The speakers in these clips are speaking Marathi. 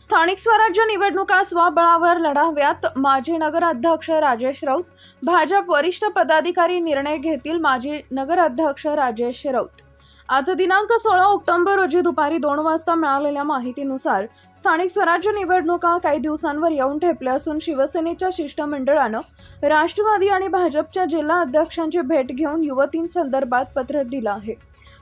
स्थानिक स्वराज्य निवडणुका स्वबळावर लढाव्यात, माजी नगराध्यक्ष राजेश राऊत. भाजप वरिष्ठ पदाधिकारी निर्णय घेतील, माजी नगराध्यक्ष राजेश राऊत. आज दिनांक 16 ऑक्टोबर रोजी दुपारी 2 वाजता मिळालेल्या माहितीनुसार स्थानिक स्वराज्य निवडणुका काही दिवसांवर येऊन ठेपल्या असून शिवसेनेच्या शिष्टमंडळानं राष्ट्रवादी आणि भाजपच्या जिल्हा अध्यक्षांची भेट घेऊन युवतींसंदर्भात पत्र दिलं आहे.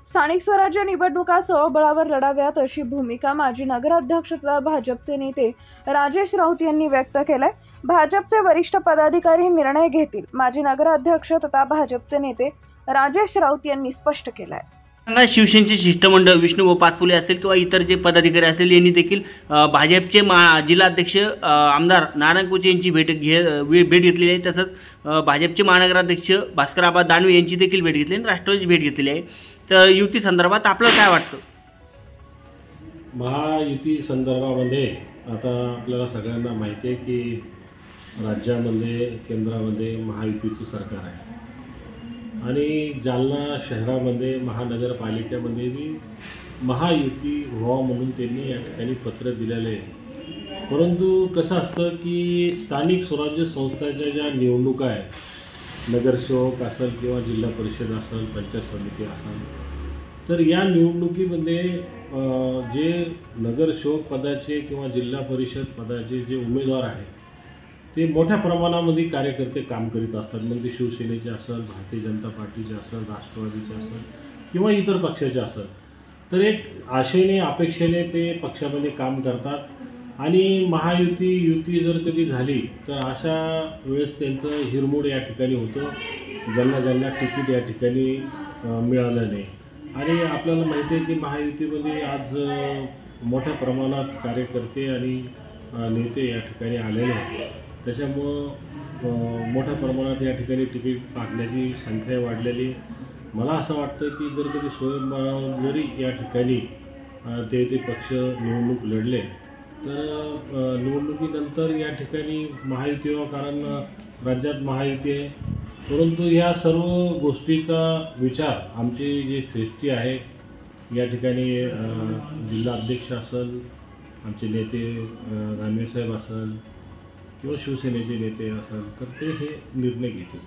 स्थानिक स्वराज्य निवडणुका स्वबळावर लढाव्यात अशी भूमिका माजी नगराध्यक्ष तथा भाजपचे नेते राजेश राऊत यांनी व्यक्त केलाय. भाजपचे वरिष्ठ पदाधिकारी निर्णय घेतील, माजी नगराध्यक्ष तथा भाजपचे नेते राजेश राऊत यांनी स्पष्ट केलाय. शिवसेनेचे शिष्टमंडळ विष्णू पाचपुले असेल किंवा इतर जे पदाधिकारी असेल यांनी देखील भाजपचे जिल्हाध्यक्ष आमदार नारायण कोचे यांची भेट घेतलेली आहे. तसंच भाजपचे महानगराध्यक्ष भास्करआबा दानवे यांची देखील भेट घेतली आणि राष्ट्रवादीची भेट घेतलेली आहे. तर युती संदर्भात आपलं काय वाटतं? महायुती संदर्भामध्ये आता आपल्याला सगळ्यांना माहिती आहे की राज्यामध्ये केंद्रामध्ये महायुतीचं सरकार आहे आणि जालना शहरामध्ये महानगरपालिकेमध्ये बी महायुती व्हावं म्हणून त्यांनी या ठिकाणी पत्र दिलेलं आहे. परंतु कसं असतं की स्थानिक स्वराज्य संस्थांच्या ज्या निवडणुका आहेत, नगरसेवक असेल किंवा जिल्हा परिषद असेल, पंचायत समिती असेल, तर या निवडणुकीमध्ये जे नगरसेवक पदाचे किंवा जिल्हा परिषद पदाचे जे उमेदवार आहेत ते मोठ्या प्रमाणामध्ये कार्यकर्ते काम करीत असतात. मग ते शिवसेनेचे असेल, भारतीय जनता पार्टीचे असेल, राष्ट्रवादीचे असेल किंवा इतर पक्षाचे असेल, तर एक आशेने अपेक्षेने ते पक्षामध्ये काम करतात आणि युती जर कधी झाली तर अशा वेळेस त्यांचं हिरमोड या ठिकाणी होतं, ज्यांना तिकीट या ठिकाणी मिळालं नाही. आणि आपल्याला माहिती आहे की महायुतीमध्ये आज मोठ्या प्रमाणात कार्यकर्ते आणि नेते या ठिकाणी आलेले आहेत. त्याच्यामुळं मोठ्या प्रमाणात या ठिकाणी तिकीट मागण्याची संख्या वाढलेली. मला असं वाटतं की जर कधी स्वयंबळावर जरी या ठिकाणी ते पक्ष निवडणूक लढले तर निवडणुकीनंतर या ठिकाणी महायुती व्हावं, कारण राज्यात महायुती आहे. परंतु या सर्व गोष्टीचा विचार आमची जी श्रेष्ठी आहे या ठिकाणी जिल्हा अध्यक्ष असेल, आमचे नेते दानवे साहेब असेल किंवा शिवसेनेचे नेते असेल, तर ते हे निर्णय घेतील.